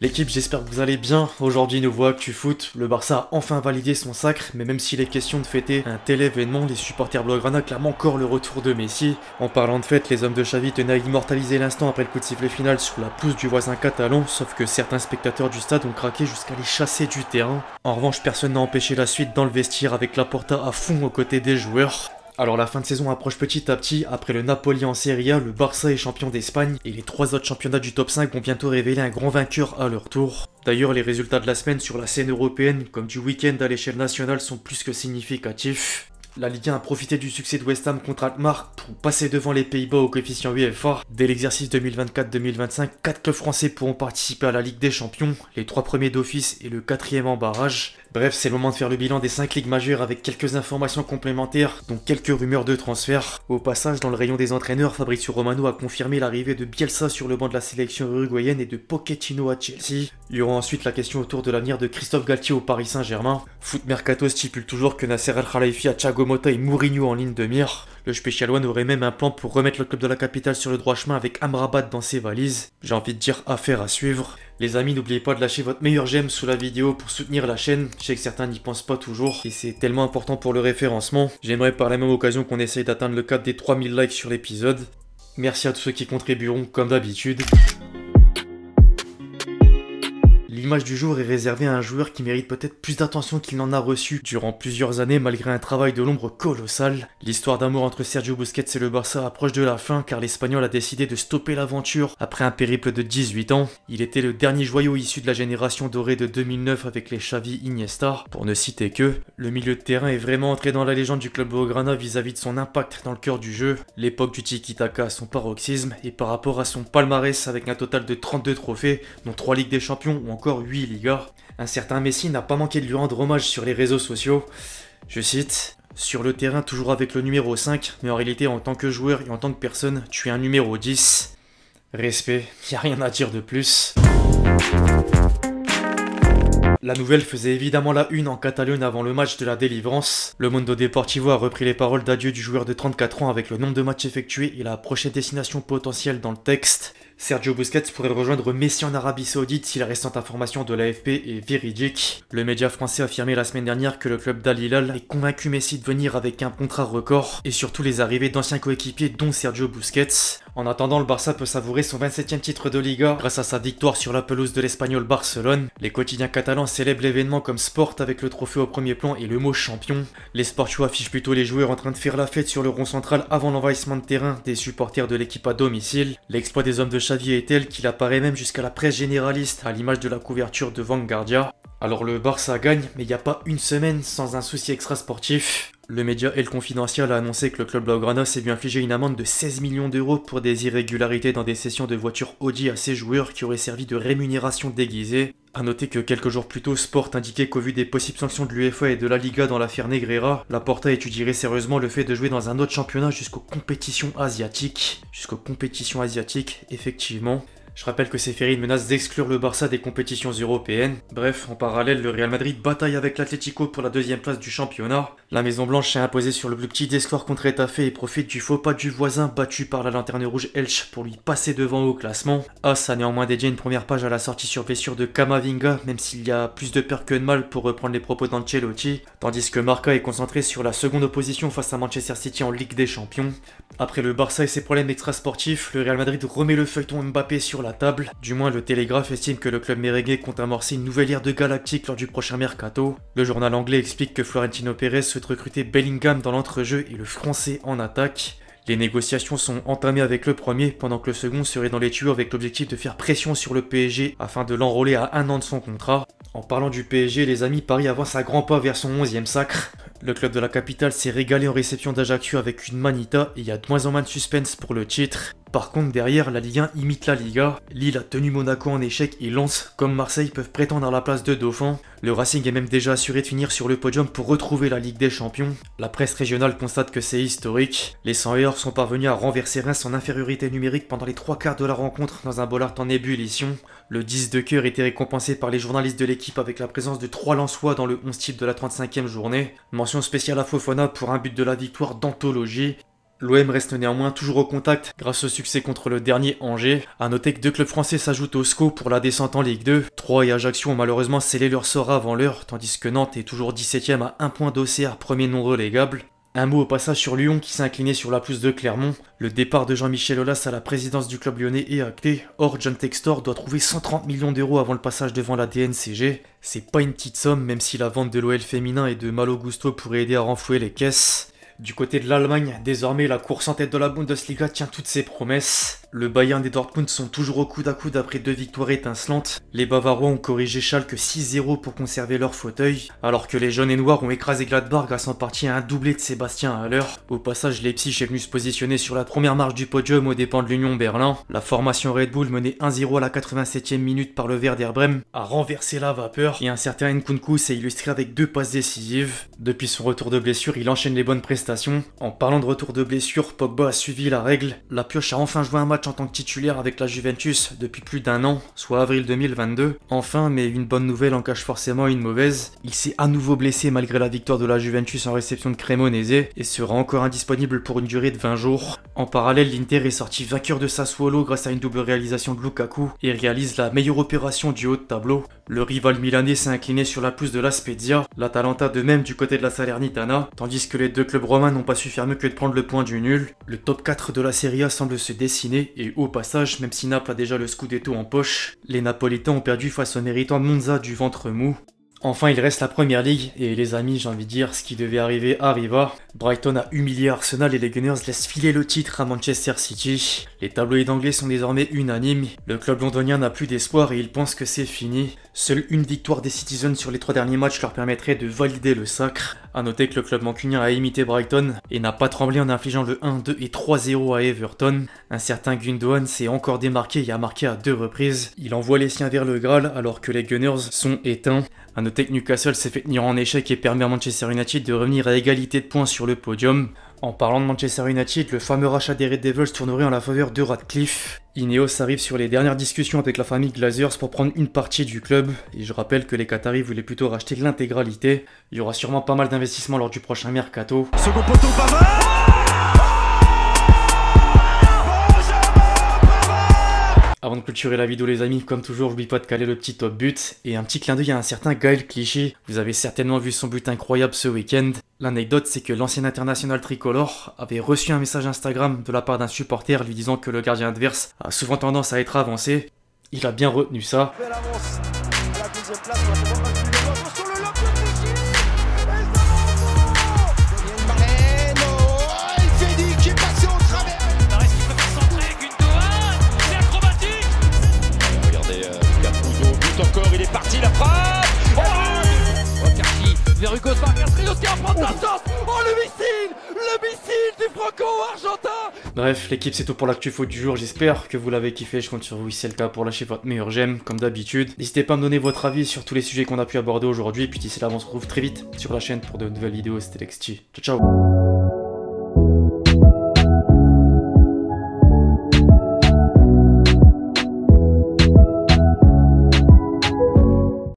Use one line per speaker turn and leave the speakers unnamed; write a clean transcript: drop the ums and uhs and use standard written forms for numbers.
L'équipe, j'espère que vous allez bien. Aujourd'hui, nouveau actu foot. Le Barça a enfin validé son sacre, mais même s'il est question de fêter un tel événement, les supporters blaugrana clament encore le retour de Messi. En parlant de fête, les hommes de Xavi tenaient à immortaliser l'instant après le coup de sifflet final sur la pelouse du voisin catalan, sauf que certains spectateurs du stade ont craqué jusqu'à les chasser du terrain. En revanche, personne n'a empêché la suite dans le vestiaire avec Laporta à fond aux côtés des joueurs. Alors la fin de saison approche petit à petit, après le Napoli en Serie A, le Barça est champion d'Espagne et les trois autres championnats du top 5 vont bientôt révéler un grand vainqueur à leur tour. D'ailleurs, les résultats de la semaine sur la scène européenne comme du week-end à l'échelle nationale sont plus que significatifs. La Ligue 1 a profité du succès de West Ham contre Alkmaar pour passer devant les Pays-Bas au coefficient UEFA. Dès l'exercice 2024-2025, 4 clubs français pourront participer à la Ligue des Champions, les 3 premiers d'office et le 4e en barrage. Bref, c'est le moment de faire le bilan des 5 ligues majeures avec quelques informations complémentaires, dont quelques rumeurs de transfert. Au passage, dans le rayon des entraîneurs, Fabrizio Romano a confirmé l'arrivée de Bielsa sur le banc de la sélection uruguayenne et de Pochettino à Chelsea. Il y aura ensuite la question autour de l'avenir de Christophe Galtier au Paris Saint-Germain. Foot Mercato stipule toujours que Nasser El-Khelaifi a Thiago Motta et Mourinho en ligne de mire. Le Special One aurait même un plan pour remettre le club de la capitale sur le droit chemin avec Amrabat dans ses valises. J'ai envie de dire affaire à suivre. Les amis, n'oubliez pas de lâcher votre meilleur j'aime sous la vidéo pour soutenir la chaîne. Je sais que certains n'y pensent pas toujours et c'est tellement important pour le référencement. J'aimerais par la même occasion qu'on essaye d'atteindre le cap des 3000 likes sur l'épisode. Merci à tous ceux qui contribueront comme d'habitude. L'image du jour est réservée à un joueur qui mérite peut-être plus d'attention qu'il n'en a reçu durant plusieurs années malgré un travail de l'ombre colossal. L'histoire d'amour entre Sergio Busquets et le Barça approche de la fin car l'Espagnol a décidé de stopper l'aventure après un périple de 18 ans. Il était le dernier joyau issu de la génération dorée de 2009 avec les Xavi Iniesta, pour ne citer que. Le milieu de terrain est vraiment entré dans la légende du club blaugrana vis-à-vis de son impact dans le cœur du jeu, l'époque du tiki-taka à son paroxysme et par rapport à son palmarès avec un total de 32 trophées, dont 3 Ligues des Champions ou encore 8 Ligas. Un certain Messi n'a pas manqué de lui rendre hommage sur les réseaux sociaux. Je cite: « Sur le terrain, toujours avec le numéro 5, mais en réalité, en tant que joueur et en tant que personne, tu es un numéro 10. Respect, y a rien à dire de plus. » La nouvelle faisait évidemment la une en Catalogne avant le match de la délivrance. Le Mundo Deportivo a repris les paroles d'adieu du joueur de 34 ans avec le nombre de matchs effectués et la prochaine destination potentielle dans le texte. Sergio Busquets pourrait rejoindre Messi en Arabie Saoudite si la récente information de l'AFP est véridique. Le média français a affirmé la semaine dernière que le club d'Al Hilal est convaincu Messi de venir avec un contrat record et surtout les arrivées d'anciens coéquipiers dont Sergio Busquets. En attendant, le Barça peut savourer son 27e titre de Liga grâce à sa victoire sur la pelouse de l'Espagnol Barcelone. Les quotidiens catalans célèbrent l'événement comme sport avec le trophée au premier plan et le mot champion. Les Sportios affichent plutôt les joueurs en train de faire la fête sur le rond central avant l'envahissement de terrain des supporters de l'équipe à domicile. L'exploit des hommes de Xavi est tel qu'il apparaît même jusqu'à la presse généraliste à l'image de la couverture de Vanguardia. Alors le Barça gagne, mais il n'y a pas une semaine sans un souci extra-sportif. Le média El Confidencial a annoncé que le club blaugrana s'est vu infliger une amende de 16 millions d'euros pour des irrégularités dans des sessions de voitures Audi à ses joueurs qui auraient servi de rémunération déguisée. A noter que quelques jours plus tôt, Sport indiquait qu'au vu des possibles sanctions de l'UEFA et de la Liga dans l'affaire Negreira, Laporta étudierait sérieusement le fait de jouer dans un autre championnat jusqu'aux compétitions asiatiques. Effectivement. Je rappelle que Ceferin menace d'exclure le Barça des compétitions européennes. Bref, en parallèle, le Real Madrid bataille avec l'Atlético pour la 2e place du championnat. La Maison Blanche s'est imposée sur le plus petit des scores contre Etafé et profite du faux pas du voisin battu par la lanterne rouge Elche pour lui passer devant au classement. As a néanmoins dédié une première page à la sortie sur blessure de Camavinga, même s'il y a plus de peur que de mal pour reprendre les propos d'Ancelotti, tandis que Marca est concentré sur la seconde opposition face à Manchester City en Ligue des Champions. Après le Barça et ses problèmes extrasportifs, le Real Madrid remet le feuilleton Mbappé sur la table. Du moins, le Télégraphe estime que le club merengue compte amorcer une nouvelle ère de galactique lors du prochain mercato. Le journal anglais explique que Florentino Pérez souhaite recruter Bellingham dans l'entrejeu et le français en attaque. Les négociations sont entamées avec le premier, pendant que le second serait dans les tuyaux avec l'objectif de faire pression sur le PSG afin de l'enrôler à 1 an de son contrat. En parlant du PSG, les amis, Paris avance à grands pas vers son 11e sacre. Le club de la capitale s'est régalé en réception d'Ajaccio avec une manita et il y a de moins en moins de suspense pour le titre. Par contre, derrière, la Ligue 1 imite la Liga. Lille a tenu Monaco en échec et Lens, comme Marseille, peuvent prétendre à la place de dauphin. Le Racing est même déjà assuré de finir sur le podium pour retrouver la Ligue des Champions. La presse régionale constate que c'est historique. Les 100 sont parvenus à renverser Reims en infériorité numérique pendant les 3 quarts de la rencontre dans un Bollaert en ébullition. Le 10 de cœur était récompensé par les journalistes de l'équipe avec la présence de 3 Lensois dans le 11 type de la 35e journée. Mention spéciale à Fofana pour un but de la victoire d'anthologie. L'OM reste néanmoins toujours au contact grâce au succès contre le dernier Angers. A noter que deux clubs français s'ajoutent au SCO pour la descente en Ligue 2. Troyes et Ajaccio ont malheureusement scellé leur sort avant l'heure, tandis que Nantes est toujours 17ème à 1 point d'OCR, premier non relégable. Un mot au passage sur Lyon qui s'est incliné sur la pelouse de Clermont. Le départ de Jean-Michel Aulas à la présidence du club lyonnais est acté. Or, John Textor doit trouver 130 millions d'euros avant le passage devant la DNCG. C'est pas une petite somme, même si la vente de l'OL féminin et de Malo Gusto pourrait aider à renflouer les caisses. Du côté de l'Allemagne, désormais la course en tête de la Bundesliga tient toutes ses promesses. Le Bayern et Dortmund sont toujours au coude à coude après 2 victoires étincelantes. Les Bavarois ont corrigé Schalke 6-0 pour conserver leur fauteuil, alors que les jaunes et noirs ont écrasé Gladbach grâce en partie à un doublé de Sébastien Haller. Au passage, Leipzig est venu se positionner sur la première marche du podium aux dépens de l'Union Berlin. La formation Red Bull, menée 1-0 à la 87e minute par le Werder Bremen, a renversé la vapeur et un certain Nkunku s'est illustré avec 2 passes décisives. Depuis son retour de blessure, il enchaîne les bonnes prestations. En parlant de retour de blessure, Pogba a suivi la règle. La Pioche a enfin joué un match en tant que titulaire avec la Juventus depuis plus d'1 an, soit avril 2022. Enfin, mais une bonne nouvelle en cache forcément une mauvaise. Il s'est à nouveau blessé malgré la victoire de la Juventus en réception de Cremonese et sera encore indisponible pour une durée de 20 jours. En parallèle, l'Inter est sorti vainqueur de Sassuolo grâce à une double réalisation de Lukaku et réalise la meilleure opération du haut de tableau. Le rival milanais s'est incliné sur la pelouse de la Spezia, l'Atalanta de même du côté de la Salernitana, tandis que les deux clubs romains n'ont pas su faire mieux que de prendre le point du nul. Le top 4 de la Serie A semble se dessiner et au passage, même si Naples a déjà le Scudetto en poche, les Napolitains ont perdu face au méritant Monza du ventre mou. Enfin, il reste la Première Ligue, et les amis, j'ai envie de dire, ce qui devait arriver arriva. Brighton a humilié Arsenal et les Gunners laissent filer le titre à Manchester City. Les tabloïds anglais sont désormais unanimes, le club londonien n'a plus d'espoir et il pense que c'est fini. Seule une victoire des Citizens sur les 3 derniers matchs leur permettrait de valider le sacre. A noter que le club mancunien a imité Brighton et n'a pas tremblé en infligeant le 1-2 et 3-0 à Everton. Un certain Gundogan s'est encore démarqué et a marqué à 2 reprises. Il envoie les siens vers le Graal alors que les Gunners sont éteints. A noter que Newcastle s'est fait tenir en échec et permet à Manchester United de revenir à égalité de points sur le podium. En parlant de Manchester United, le fameux rachat des Red Devils tournerait en la faveur de Radcliffe. Ineos arrive sur les dernières discussions avec la famille Glazers pour prendre une partie du club, et je rappelle que les Qataris voulaient plutôt racheter l'intégralité. Il y aura sûrement pas mal d'investissements lors du prochain mercato.
Second poteau, Pavard.
Avant de clôturer la vidéo les amis, comme toujours, n'oublie pas de caler le petit top but. Et un petit clin d'œil à un certain Gaël Clichy. Vous avez certainement vu son but incroyable ce week-end. L'anecdote, c'est que l'ancien international tricolore avait reçu un message Instagram de la part d'un supporter lui disant que le gardien adverse a souvent tendance à être avancé. Il a bien retenu ça.
Belle avance à la deuxième place. Attention le lob de Clichy. Il fait dit qui est passé au travers.
Reste qui peut faire centrer, Gundogan, c'est acrobatique.
Regardez Capuzzo, but encore, il est parti, la frappe.
Karchi vers Hugo Sargentrio qui va prendre sa chance. Oh le missile du franco-argentin.
Bref, l'équipe c'est tout pour l'actu foot du jour, j'espère que vous l'avez kiffé, je compte sur vous si c'est le cas pour lâcher votre meilleur j'aime, comme d'habitude. N'hésitez pas à me donner votre avis sur tous les sujets qu'on a pu aborder aujourd'hui, et puis d'ici là on se retrouve très vite sur la chaîne pour de nouvelles vidéos, c'était Lexti. Ciao ciao.